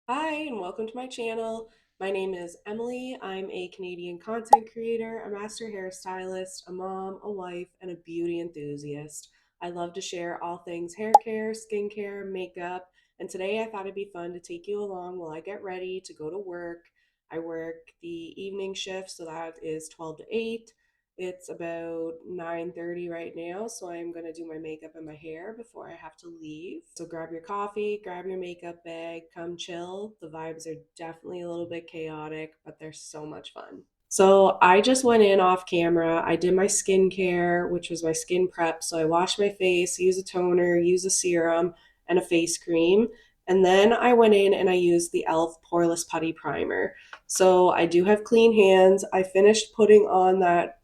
Hi, and welcome to my channel. My name is Emily. I'm a Canadian content creator, a master hairstylist, a mom, a wife, and a beauty enthusiast. I love to share all things hair care, skincare, makeup, and today I thought it'd be fun to take you along while I get ready to go to work. I work the evening shift, so that is 12 to 8. It's about 9:30 right now, so I'm going to do my makeup and my hair before I have to leave. So grab your coffee, grab your makeup bag, come chill. The vibes are definitely a little bit chaotic, but they're so much fun. So I just went in off camera. I did my skincare, which was my skin prep. So I washed my face, used a toner, used a serum, and a face cream. And then I went in and I used the e.l.f. Poreless Putty Primer. So I do have clean hands. I finished putting on that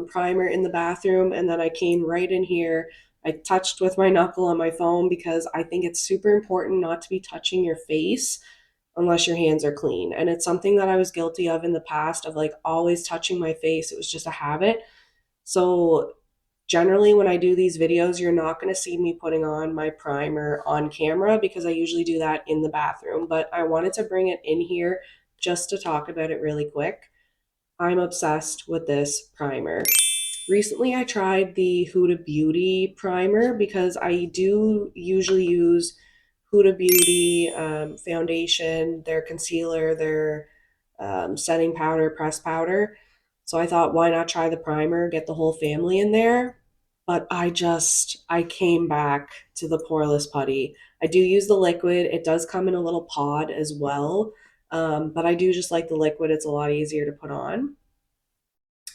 primer in the bathroom, and then I came right in here. I touched with my knuckle on my phone because I think it's super important not to be touching your face unless your hands are clean. And it's something that I was guilty of in the past of like always touching my face. It was just a habit. So generally when I do these videos, you're not going to see me putting on my primer on camera because I usually do that in the bathroom, but I wanted to bring it in here just to talk about it really quick. I'm obsessed with this primer. Recently, I tried the Huda Beauty primer because I do usually use Huda Beauty foundation, their concealer, their setting powder, press powder. So I thought, why not try the primer, get the whole family in there? But I came back to the poreless putty. I do use the liquid. It does come in a little pod as well. But I do just like the liquid. It's a lot easier to put on.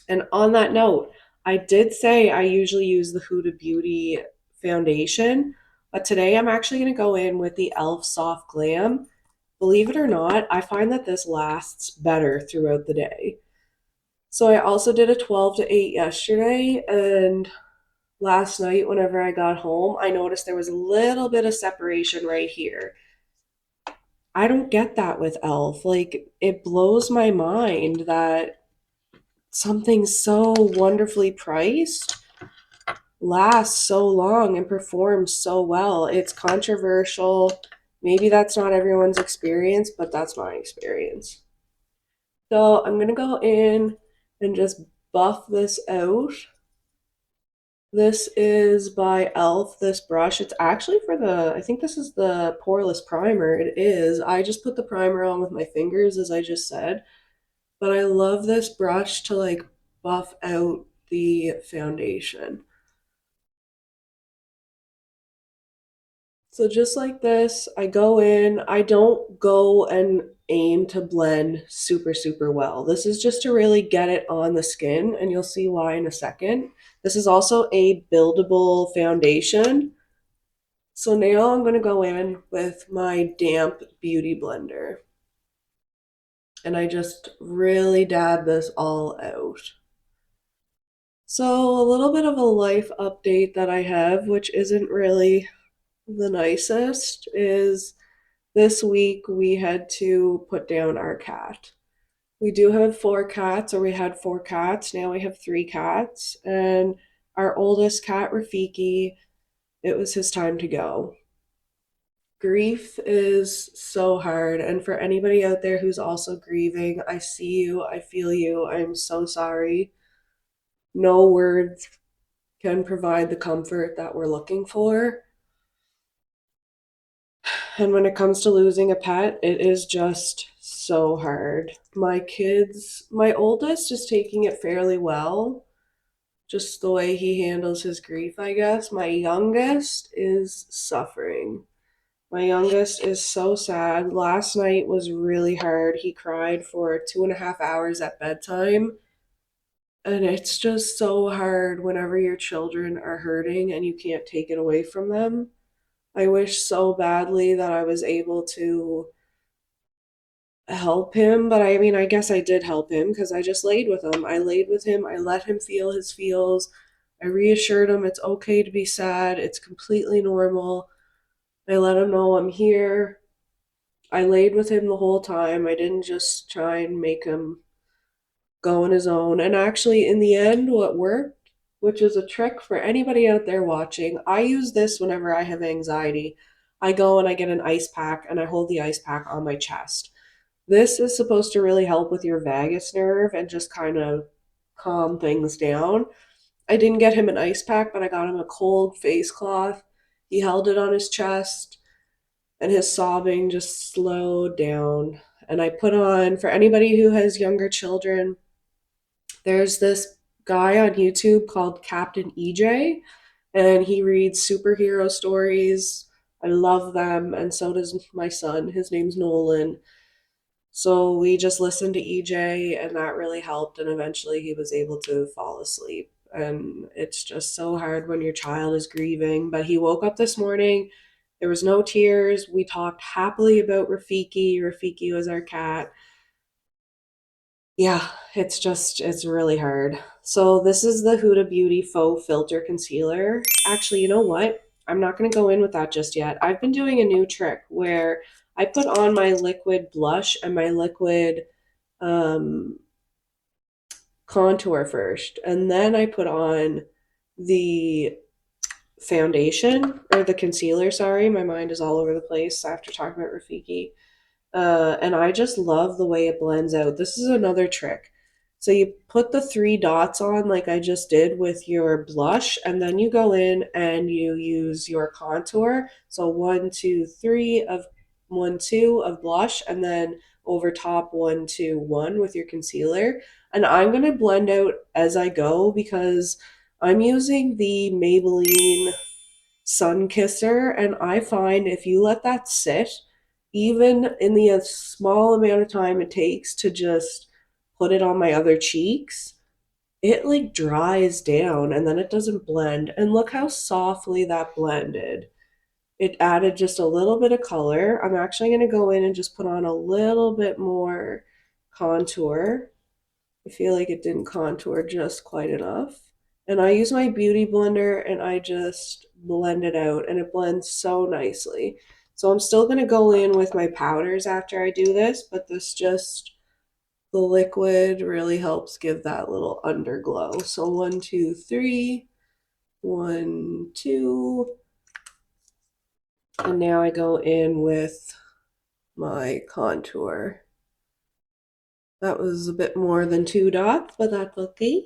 And on that note, I did say I usually use the Huda Beauty foundation, but today I'm actually going to go in with the e.l.f. Soft Glam. Believe it or not, I find that this lasts better throughout the day. So I also did a 12 to 8 yesterday, and last night whenever I got home, I noticed there was a little bit of separation right here. I don't get that with e.l.f. Like, it blows my mind that something so wonderfully priced lasts so long and performs so well. It's controversial. Maybe that's not everyone's experience, but that's my experience. So I'm going to go in and just buff this out. This is by e.l.f. This brush. It's actually for I think this is the poreless primer. It is. I just put the primer on with my fingers, as I just said. But I love this brush to like buff out the foundation. So just like this, I go in. I don't go and aim to blend super, super well. This is just to really get it on the skin, and you'll see why in a second. This is also a buildable foundation. So now I'm going to go in with my damp beauty blender. And I just really dab this all out. So, a little bit of a life update that I have, which isn't really the nicest, is this week we had to put down our cat. We do have four cats, or we had four cats. Now we have three cats. And our oldest cat, Rafiki, it was his time to go. Grief is so hard. And for anybody out there who's also grieving, I see you, I feel you, I'm so sorry. No words can provide the comfort that we're looking for. And when it comes to losing a pet, it is just so hard. My oldest is taking it fairly well, just the way he handles his grief, I guess. My youngest is suffering. My youngest is so sad. Last night was really hard. He cried for 2.5 hours at bedtime. And it's just so hard whenever your children are hurting and you can't take it away from them. I wish so badly that I was able to help him, but I mean, I guess I did help him because I just laid with him. I laid with him, I let him feel his feels. I reassured him it's okay to be sad, it's completely normal. I let him know I'm here. I laid with him the whole time. I didn't just try and make him go on his own. And actually, in the end, what worked, which is a trick for anybody out there watching, I use this whenever I have anxiety. I go and I get an ice pack and I hold the ice pack on my chest. This is supposed to really help with your vagus nerve and just kind of calm things down. I didn't get him an ice pack, but I got him a cold face cloth. He held it on his chest and his sobbing just slowed down. And I put on, for anybody who has younger children, there's this guy on YouTube called Captain EJ, and he reads superhero stories. I love them, and so does my son. His name's Nolan. So we just listened to EJ, and that really helped. And eventually he was able to fall asleep. And it's just so hard when your child is grieving. But he woke up this morning. There was no tears. We talked happily about Rafiki. Rafiki was our cat. Yeah, it's really hard. So this is the Huda Beauty Faux Filter Concealer. Actually, you know what? I'm not going to go in with that just yet. I've been doing a new trick where I put on my liquid blush and my liquid um, contour first, and then I put on the foundation or the concealer. Sorry, my mind is all over the place after talking about Rafiki. And I just love the way it blends out. This is another trick. So you put the three dots on like I just did with your blush, and then you go in and you use your contour. So one, two, three of one, two of blush, and then over top one, two, one with your concealer. And I'm gonna blend out as I go because I'm using the Maybelline Sun Kisser, and I find if you let that sit, even in the small amount of time it takes to just put it on my other cheeks, it like dries down and then it doesn't blend. And look how softly that blended. It added just a little bit of color. I'm actually going to go in and just put on a little bit more contour. I feel like it didn't contour just quite enough. And I use my beauty blender and I just blend it out and it blends so nicely. So I'm still going to go in with my powders after I do this, but this just, the liquid really helps give that little underglow. So one, two, three, one, two. And now I go in with my contour. That was a bit more than two dots, but that's okay.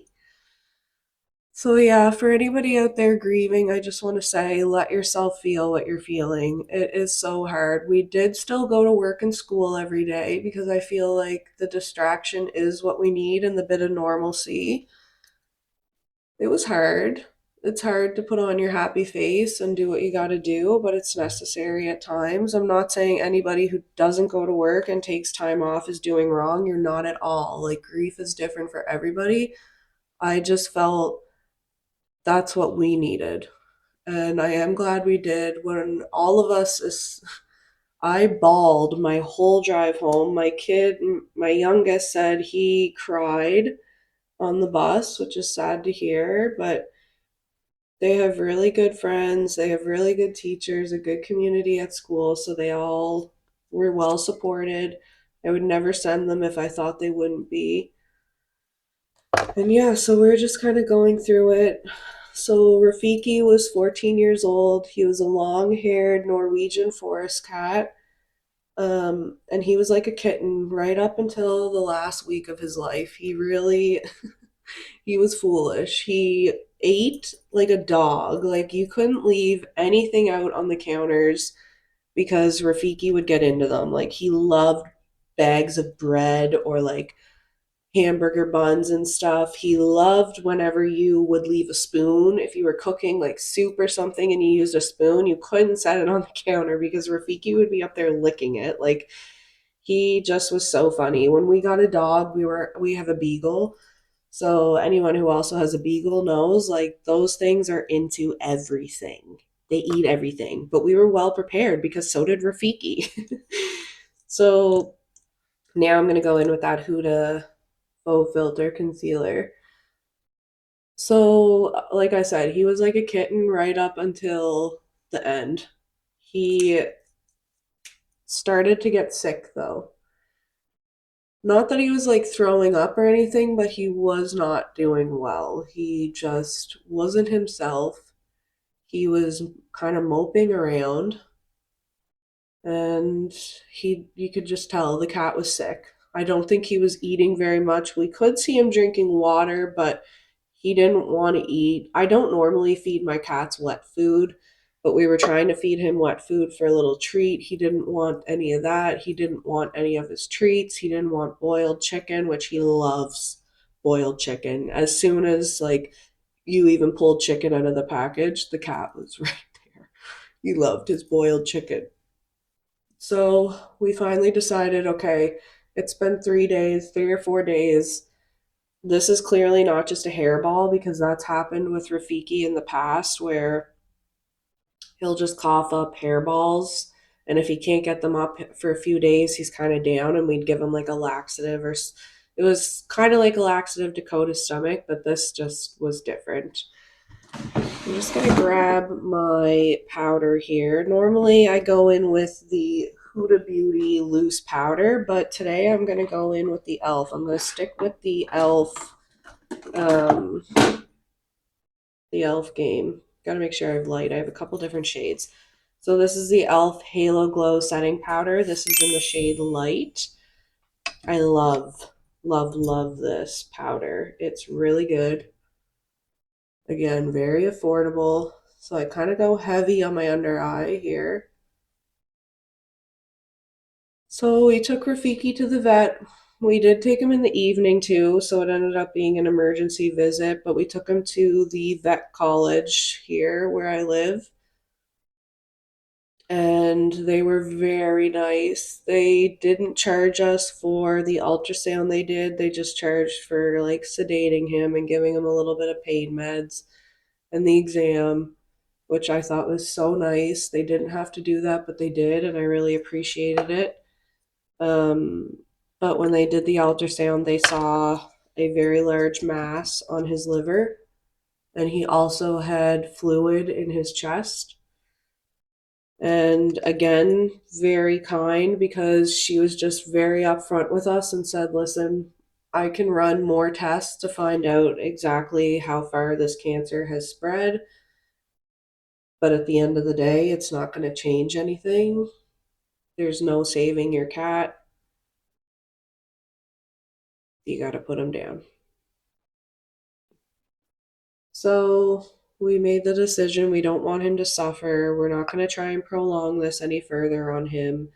So, yeah, for anybody out there grieving, I just want to say let yourself feel what you're feeling. It is so hard. We did still go to work and school every day because I feel like the distraction is what we need and the bit of normalcy. It was hard. It's hard to put on your happy face and do what you got to do, but it's necessary at times. I'm not saying anybody who doesn't go to work and takes time off is doing wrong. You're not at all. Like, grief is different for everybody. I just felt that's what we needed. And I am glad we did. When all of us is, I bawled my whole drive home. My kid, my youngest, said he cried on the bus, which is sad to hear, but they have really good friends, they have really good teachers, a good community at school, so they all were well supported. I would never send them if I thought they wouldn't be. And yeah, so we're just kind of going through it. So Rafiki was 14 years old. He was a long-haired Norwegian forest cat. And he was like a kitten right up until the last week of his life. He really, he was foolish. He ate like a dog. Like you couldn't leave anything out on the counters because Rafiki would get into them. Like he loved bags of bread or like hamburger buns and stuff. He loved whenever you would leave a spoon. If you were cooking like soup or something and you used a spoon, you couldn't set it on the counter because Rafiki would be up there licking it. Like he just was so funny. When we got a dog, we have a beagle. So anyone who also has a beagle knows like those things are into everything. They eat everything. But we were well prepared because so did Rafiki. So now I'm gonna go in with that Huda Faux Filter Concealer. So, like I said, he was like a kitten right up until the end. He started to get sick though. Not that he was like throwing up or anything, but he was not doing well. He just wasn't himself. He was kind of moping around. and you could just tell the cat was sick. I don't think he was eating very much. We could see him drinking water, but he didn't want to eat. I don't normally feed my cats wet food, but we were trying to feed him wet food for a little treat. He didn't want any of that. He didn't want any of his treats. He didn't want boiled chicken, which he loves boiled chicken. As soon as like you even pulled chicken out of the package, the cat was right there. He loved his boiled chicken. So we finally decided, okay, it's been 3 days, 3 or 4 days. This is clearly not just a hairball because that's happened with Rafiki in the past where he'll just cough up hairballs. And if he can't get them up for a few days, he's kind of down, and we'd give him like a laxative it was kind of like a laxative to coat his stomach, but this just was different. I'm just gonna grab my powder here. Normally I go in with the Huda Beauty loose powder, but today I'm gonna go in with the e.l.f. I'm gonna stick with um, the e.l.f. game. Gotta make sure I have light. I have a couple different shades. So this is the e.l.f. Halo Glow Setting Powder. This is in the shade Light. I love this powder. It's really good. Again, very affordable. So I kind of go heavy on my under eye here. So we took Rafiki to the vet. We did take him in the evening too, so it ended up being an emergency visit, but we took him to the vet college here where I live. And they were very nice. They didn't charge us for the ultrasound they did. They just charged for like sedating him and giving him a little bit of pain meds and the exam, which I thought was so nice. They didn't have to do that, but they did, and I really appreciated it. Um, but when they did the ultrasound, they saw a very large mass on his liver, and he also had fluid in his chest. And again, very kind because she was just very upfront with us and said, listen, I can run more tests to find out exactly how far this cancer has spread. But at the end of the day, it's not going to change anything. There's no saving your cat. You got to put him down. So we made the decision. We don't want him to suffer. We're not going to try and prolong this any further on him.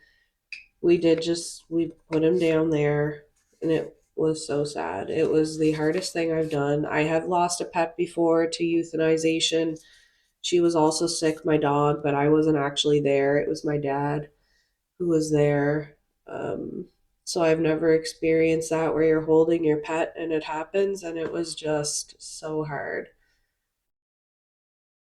We put him down there, and it was so sad. It was the hardest thing I've done. I have lost a pet before to euthanization. She was also sick, my dog, but I wasn't actually there. It was my dad who was there. So I've never experienced that where you're holding your pet and it happens, and it was just so hard.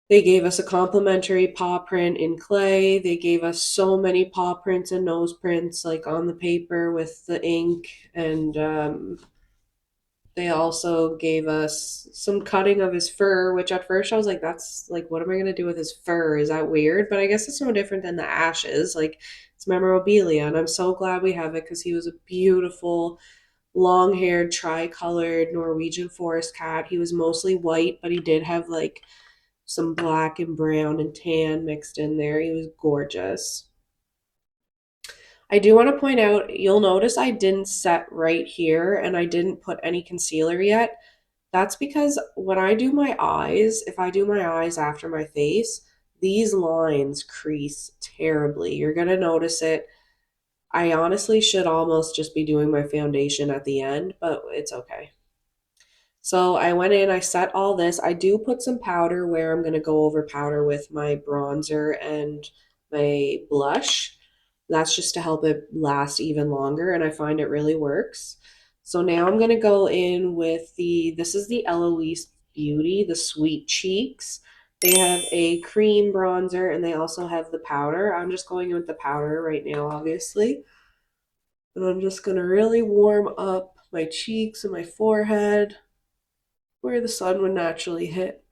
They gave us a complimentary paw print in clay. They gave us so many paw prints and nose prints, like on the paper with the ink. And they also gave us some cutting of his fur, which at first I was like, that's like, what am I going to do with his fur? Is that weird? But I guess it's no different than the ashes. Like, it's memorabilia. And I'm so glad we have it because he was a beautiful, long haired, tri-colored Norwegian forest cat. He was mostly white, but he did have like some black and brown and tan mixed in there. He was gorgeous. I do want to point out, you'll notice I didn't set right here and I didn't put any concealer yet. That's because when I do my eyes, if I do my eyes after my face, these lines crease terribly. You're going to notice it. I honestly should almost just be doing my foundation at the end, but it's okay. So I went in, I set all this. I do put some powder where I'm going to go over powder with my bronzer and my blush. That's just to help it last even longer, and I find it really works. So now I'm going to go in with this is the Eloise Beauty, the Sweet Cheeks. They have a cream bronzer and they also have the powder. I'm just going in with the powder right now, obviously. And I'm just going to really warm up my cheeks and my forehead where the sun would naturally hit.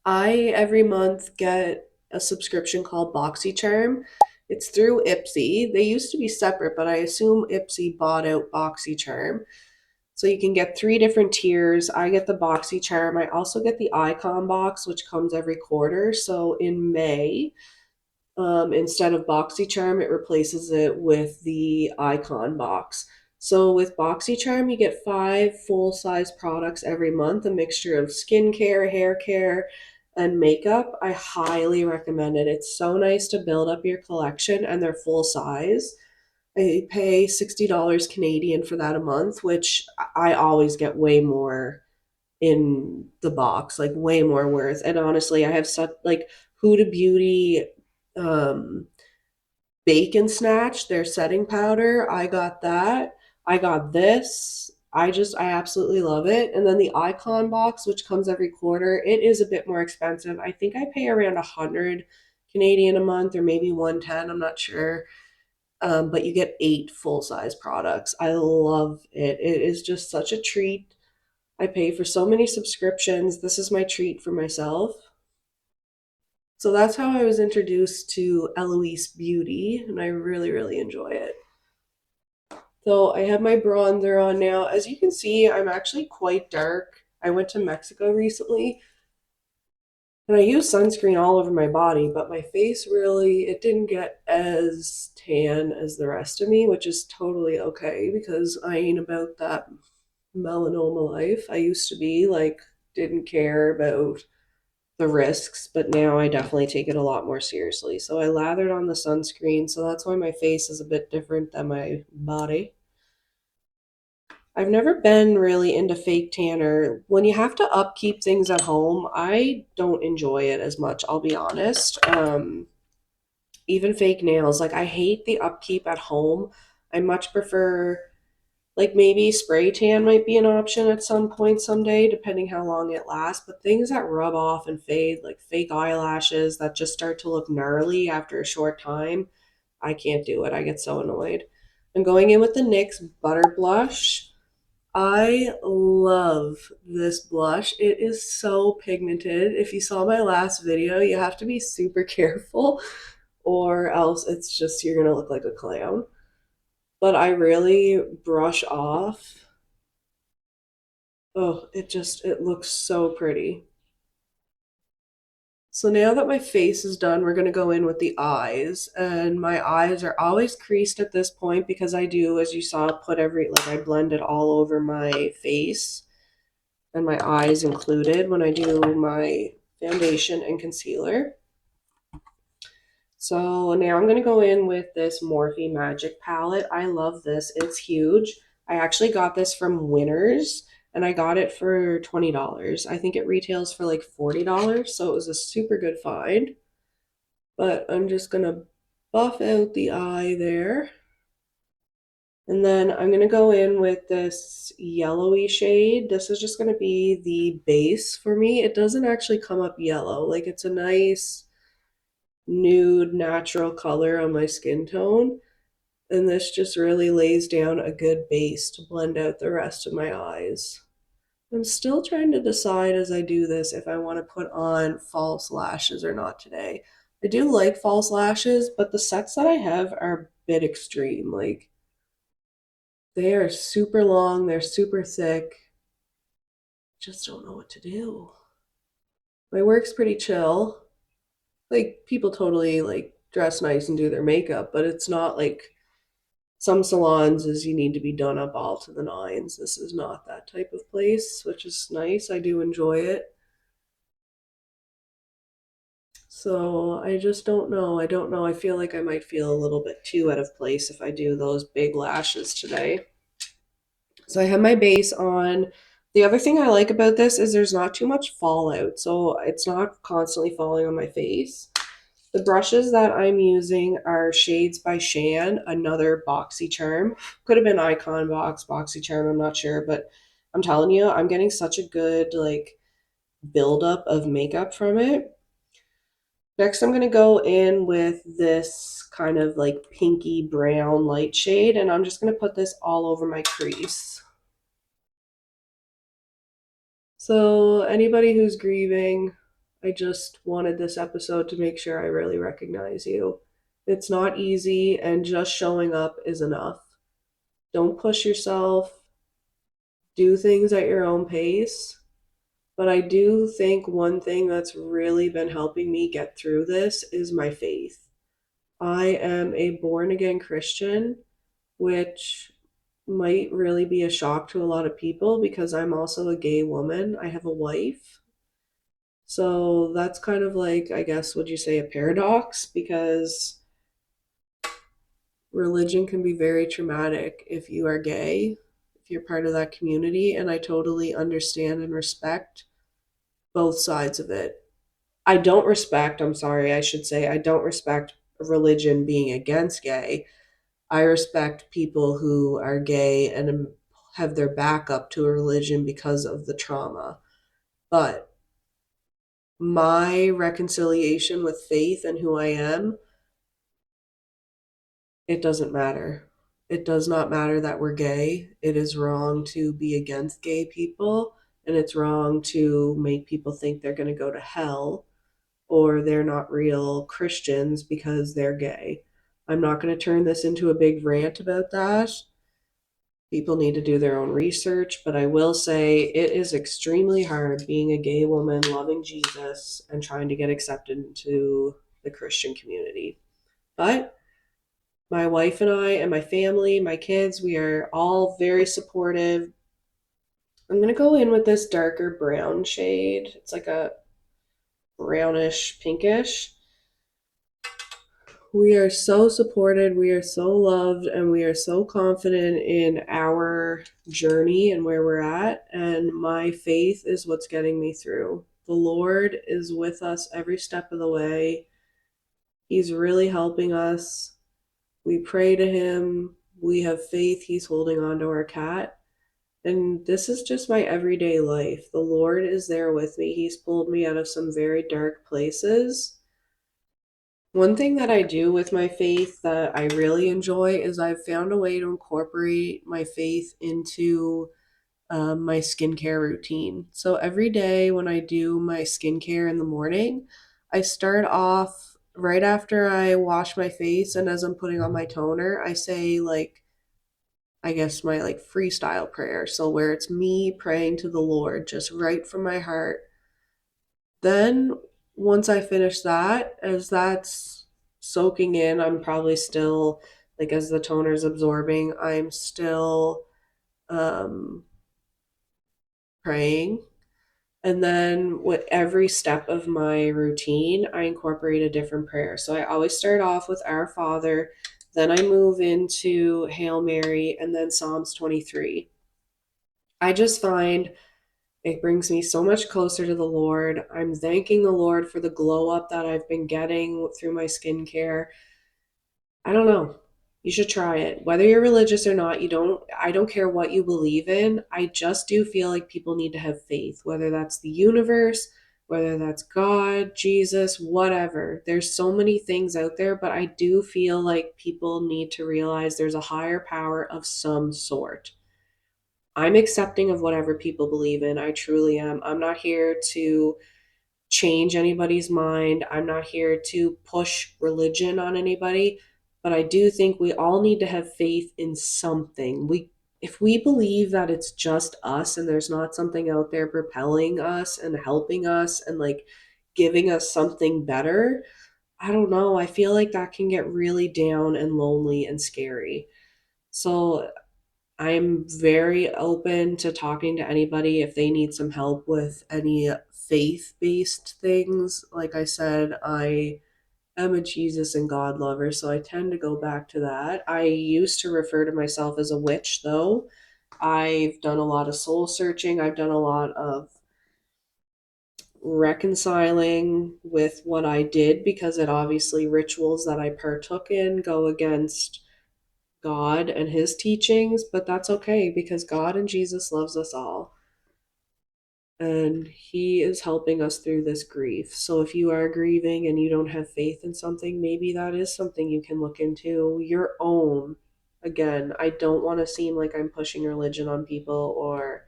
I every month get a subscription called BoxyCharm. It's through Ipsy. They used to be separate, but I assume Ipsy bought out BoxyCharm. So you can get three different tiers. I get the BoxyCharm. I also get the Icon box, which comes every quarter. So in May, Instead of BoxyCharm, it replaces it with the Icon box. So with BoxyCharm, you get 5 full-size products every month, a mixture of skincare, hair care, and makeup. I highly recommend it. It's so nice to build up your collection, and they're full size. I pay $60 Canadian for that a month, which I always get way more in the box, like way more worth. And honestly, I have such like Huda Beauty um bacon snatch, their setting powder. I got that. I got this. I absolutely love it. And then the Icon box, which comes every quarter, it is a bit more expensive. I think I pay around 100 Canadian a month or maybe 110, I'm not sure. But you get 8 full-size products. I love it. It is just such a treat. I pay for so many subscriptions. This is my treat for myself. So that's how I was introduced to Eloise Beauty, and I really, really enjoy it. So I have my bronzer on now. As you can see, I'm actually quite dark. I went to Mexico recently, and I use sunscreen all over my body, but my face really, it didn't get as tan as the rest of me, which is totally okay because I ain't about that melanoma life. I used to be like, didn't care about the risks, but now I definitely take it a lot more seriously. So I lathered on the sunscreen, so that's why my face is a bit different than my body. I've never been really into fake tanner. When you have to upkeep things at home, I don't enjoy it as much, I'll be honest. Even fake nails, like I hate the upkeep at home. I much prefer like maybe spray tan might be an option at some point someday, depending how long it lasts. But things that rub off and fade, like fake eyelashes that just start to look gnarly after a short time, I can't do it. I get so annoyed. I'm going in with the NYX Butter Blush. I love this blush. It is so pigmented. If you saw my last video, you have to be super careful or else it's just you're gonna look like a clown. But I really brush off. Oh, it looks so pretty. So now that my face is done, we're going to go in with the eyes. And my eyes are always creased at this point because I do, as you saw, I blend it all over my face and my eyes included when I do my foundation and concealer. So now I'm going to go in with this Morphe Magic palette. I love this. It's huge. I actually got this from Winners and I got it for $20. I think it retails for like $40, so it was a super good find. But I'm just going to buff out the eye there. And then I'm going to go in with this yellowy shade. This is just going to be the base for me. It doesn't actually come up yellow. Like it's a nice nude natural color on my skin tone, and this just really lays down a good base to blend out the rest of my eyes. I'm still trying to decide as I do this if I want to put on false lashes or not today. I do like false lashes, but the sets that I have are a bit extreme. Like they are super long, they're super thick. Just don't know what to do. My work's pretty chill. Like people totally like dress nice and do their makeup, but it's not like some salons is you need to be done up all to the nines. This is not that type of place, which is nice. I do enjoy it. So I just don't know. I don't know. I feel like I might feel a little bit too out of place if I do those big lashes today. So I have my base on. The other thing I like about this is there's not too much fallout. So it's not constantly falling on my face. The brushes that I'm using are Shades by Shan, another BoxyCharm. Could have been Icon Box, BoxyCharm, I'm not sure, but I'm telling you, I'm getting such a good like buildup of makeup from it. Next, I'm going to go in with this kind of like pinky brown light shade, and I'm just going to put this all over my crease. So, anybody who's grieving, I just wanted this episode to make sure I really recognize you. It's not easy, and just showing up is enough. Don't push yourself, do things at your own pace. But I do think one thing that's really been helping me get through this is my faith. I am a born again Christian, which might really be a shock to a lot of people because I'm also a gay woman. I have a wife. So that's kind of like, I guess, would you say a paradox? Because religion can be very traumatic if you are gay, if you're part of that community. And I totally understand and respect both sides of it. I'm sorry, I should say, I don't respect religion being against gay. I respect people who are gay and have their back up to a religion because of the trauma. But my reconciliation with faith and who I am, it doesn't matter. It does not matter that we're gay. It is wrong to be against gay people, and it's wrong to make people think they're going to go to hell or they're not real Christians because they're gay. I'm not going to turn this into a big rant about that. People need to do their own research, but I will say it is extremely hard being a gay woman loving Jesus and trying to get accepted into the Christian community. But my wife and I and my family, my kids, we are all very supportive. I'm going to go in with this darker brown shade. It's like a brownish pinkish. We are so supported, we are so loved, and we are so confident in our journey and where we're at. And my faith is what's getting me through. The Lord is with us every step of the way. He's really helping us. We pray to Him. We have faith. He's holding on to our cat. And this is just my everyday life. The Lord is there with me. He's pulled me out of some very dark places. One thing that I do with my faith that I really enjoy is I've found a way to incorporate my faith into my skincare routine. So every day when I do my skincare in the morning, I start off right after I wash my face, and as I'm putting on my toner, I say, like, I guess my like freestyle prayer. So where it's me praying to the Lord just right from my heart. Then once I finish that, as that's soaking in, I'm probably still like as the toner's absorbing, I'm still um praying. And then with every step of my routine, I incorporate a different prayer. So I always start off with Our Father, then I move into Hail Mary, and then Psalms 23. I just find it brings me so much closer to the Lord. I'm thanking the Lord for the glow up that I've been getting through my skincare. I don't know. You should try it. Whether you're religious or not, I don't care what you believe in. I just do feel like people need to have faith, whether that's the universe, whether that's God, Jesus, whatever. There's so many things out there, but I do feel like people need to realize there's a higher power of some sort. I'm accepting of whatever people believe in. I truly am. I'm not here to change anybody's mind. I'm not here to push religion on anybody, but I do think we all need to have faith in something. We if we believe that it's just us and there's not something out there propelling us and helping us and like giving us something better, I don't know. I feel like that can get really down and lonely and scary. So I'm very open to talking to anybody if they need some help with any faith based things. Like I said, I am a Jesus and God lover, so I tend to go back to that. I used to refer to myself as a witch, though. I've done a lot of soul searching, I've done a lot of reconciling with what I did because it obviously rituals that I partook in go against God and his teachings, but that's okay because God and Jesus loves us all and he is helping us through this grief. So if you are grieving and you don't have faith in something, maybe that is something you can look into your own. Again, I don't want to seem like I'm pushing religion on people or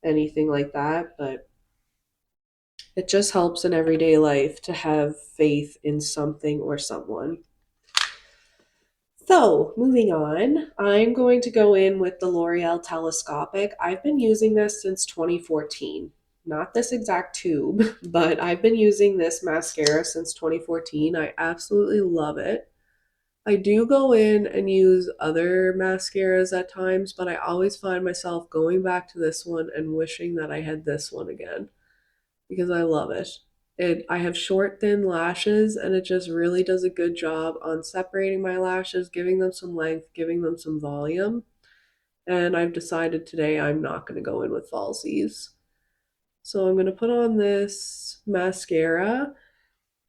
anything like that, but it just helps in everyday life to have faith in something or someone. So, moving on, I'm going to go in with the L'Oreal Telescopic. I've been using this since 2014. Not this exact tube, but I've been using this mascara since 2014. I absolutely love it. I do go in and use other mascaras at times, but I always find myself going back to this one and wishing that I had this one again because I love it. I have short, thin lashes, and it just really does a good job on separating my lashes, giving them some length, giving them some volume. And I've decided today I'm not going to go in with falsies. So I'm going to put on this mascara.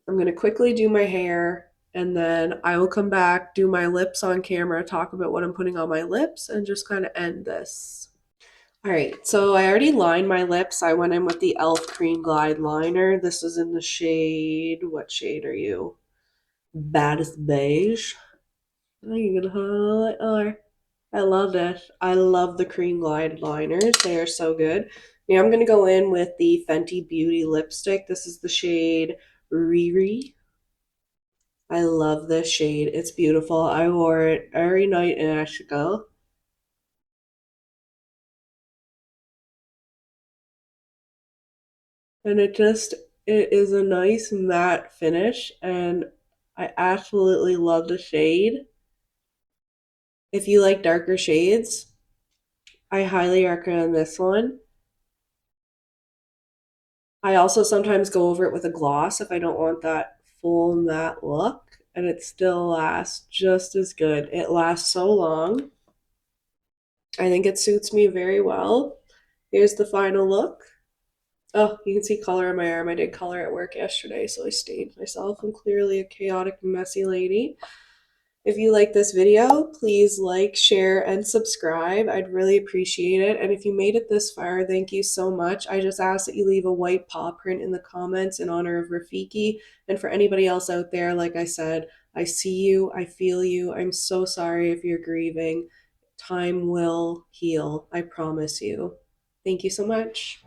I'm going to quickly do my hair, and then I will come back, do my lips on camera, talk about what I'm putting on my lips, and just kind of end this. All right, so I already lined my lips. I went in with the e.l.f. Cream Glide Liner. This is in the shade, what shade are you? Baddest Beige. Oh, you're gonna highlight. Oh, I love it. I love the Cream Glide liners. They are so good. Now I'm gonna go in with the Fenty Beauty lipstick. This is the shade Riri. I love this shade. It's beautiful. I wore it every night in Ashiko. And it is a nice matte finish, and I absolutely love the shade. If you like darker shades, I highly recommend this one. I also sometimes go over it with a gloss if I don't want that full matte look, and it still lasts just as good. It lasts so long. I think it suits me very well. Here's the final look. Oh, you can see color on my arm. I did color at work yesterday, so I stained myself. I'm clearly a chaotic, messy lady. If you like this video, please like, share, and subscribe. I'd really appreciate it. And if you made it this far, thank you so much. I just ask that you leave a white paw print in the comments in honor of Rafiki. And for anybody else out there, like I said, I see you, I feel you. I'm so sorry if you're grieving. Time will heal. I promise you. Thank you so much.